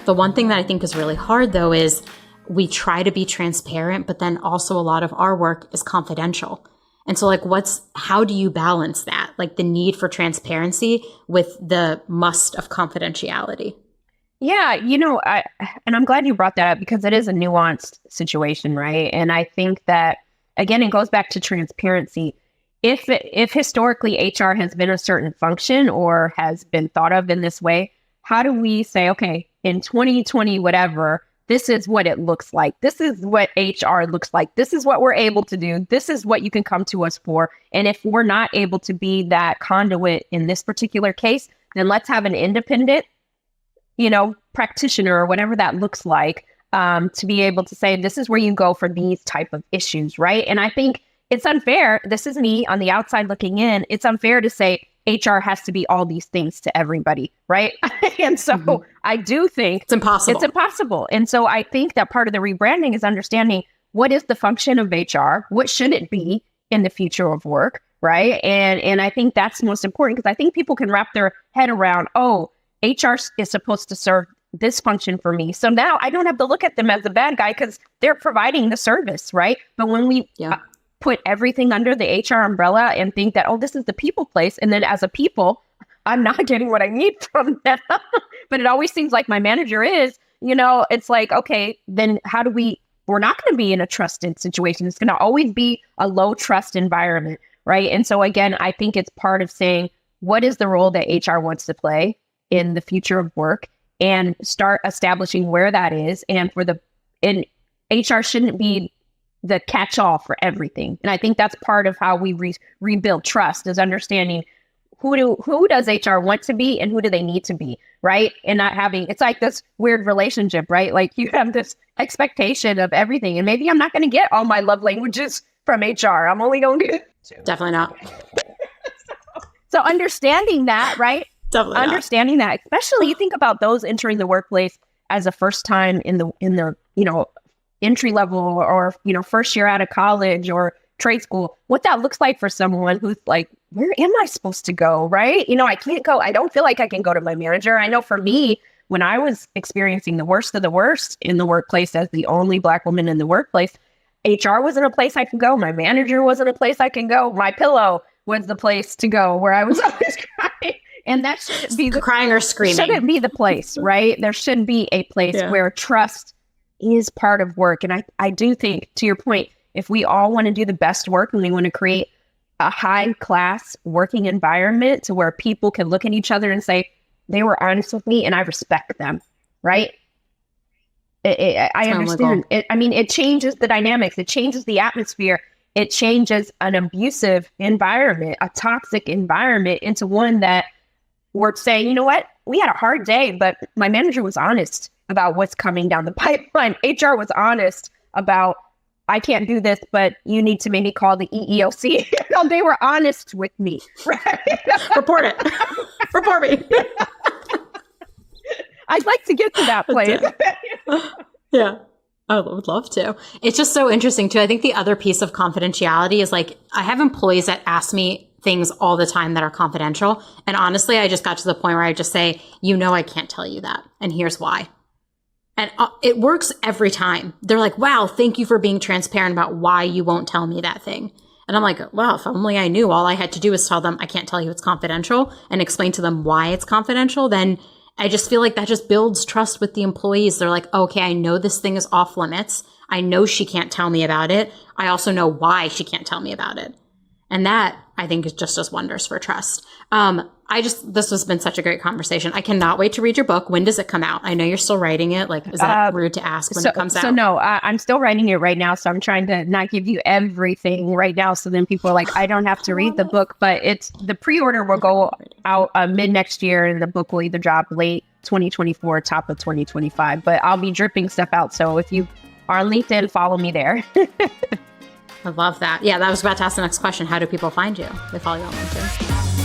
The one thing that I think is really hard though is we try to be transparent, but then also a lot of our work is confidential. And so like, how do you balance that? Like the need for transparency with the must of confidentiality? Yeah, and I'm glad you brought that up because it is a nuanced situation, right? And I think that, again, it goes back to transparency. If historically HR has been a certain function or has been thought of in this way, how do we say, okay, in 2020, whatever, this is what it looks like. This is what HR looks like. This is what we're able to do. This is what you can come to us for. And if we're not able to be that conduit in this particular case, then let's have an independent, practitioner or whatever that looks like, to be able to say, this is where you go for these type of issues, right? And I think it's unfair. This is me on the outside looking in. It's unfair to say HR has to be all these things to everybody, right? And so I do think it's impossible. It's impossible. And so I think that part of the rebranding is understanding what is the function of HR? What should it be in the future of work, right? And I think that's most important because I think people can wrap their head around, HR is supposed to serve this function for me. So now I don't have to look at them as a bad guy because they're providing the service, right? But when we put everything under the HR umbrella and think that, this is the people place. And then as a people, I'm not getting what I need from them. But it always seems like my manager is, it's like, okay, then how do we're not going to be in a trusted situation. It's going to always be a low trust environment, right? And so again, I think it's part of saying, what is the role that HR wants to play in the future of work and start establishing where that is. And HR shouldn't be the catch-all for everything. And I think that's part of how we rebuild trust is understanding who does HR want to be and who do they need to be, right? And not it's like this weird relationship, right? Like you have this expectation of everything and maybe I'm not going to get all my love languages from HR. I'm only going to get two. Definitely not. So understanding that, right? Definitely understanding that, especially you think about those entering the workplace as a first time in the entry level or first year out of college or trade school, what that looks like for someone who's like, where am I supposed to go? Right? I can't go. I don't feel like I can go to my manager. I know for me, when I was experiencing the worst of the worst in the workplace as the only Black woman in the workplace, HR wasn't a place I could go. My manager wasn't a place I could go. My pillow was the place to go where I was always crying. And that shouldn't be crying or screaming. Shouldn't be the place, right? There should be a place where trust is part of work. And I do think, to your point, if we all want to do the best work and we want to create a high class working environment to where people can look at each other and say, they were honest with me and I respect them, right? I understand. It changes the dynamics. It changes the atmosphere. It changes an abusive environment, a toxic environment into one that we're saying, you know what? We had a hard day, but my manager was honest about what's coming down the pipeline. HR was honest about, I can't do this, but you need to maybe call the EEOC. They were honest with me. Right? Report it. Report me. I'd like to get to that place. Yeah. I would love to. It's just so interesting too. I think the other piece of confidentiality is like, I have employees that ask me things all the time that are confidential. And honestly, I just got to the point where I just say, I can't tell you that. And here's why. And it works every time. They're like, wow, thank you for being transparent about why you won't tell me that thing. And I'm like, well, if only I knew. All I had to do was tell them I can't tell you it's confidential and explain to them why it's confidential. Then I just feel like that just builds trust with the employees. They're like, okay, I know this thing is off limits. I know she can't tell me about it. I also know why she can't tell me about it. And that, I think, just does wonders for trust. This has been such a great conversation. I cannot wait to read your book. When does it come out? I know you're still writing it. Like, is that rude to ask when it comes out? So no, I'm still writing it right now. So I'm trying to not give you everything right now. So then people are like, I don't have to read the book, but the pre-order will go out mid next year and the book will either drop late 2024, top of 2025, but I'll be dripping stuff out. So if you are on LinkedIn, follow me there. I love that. Yeah, that was about to ask the next question. How do people find you? They follow you on LinkedIn.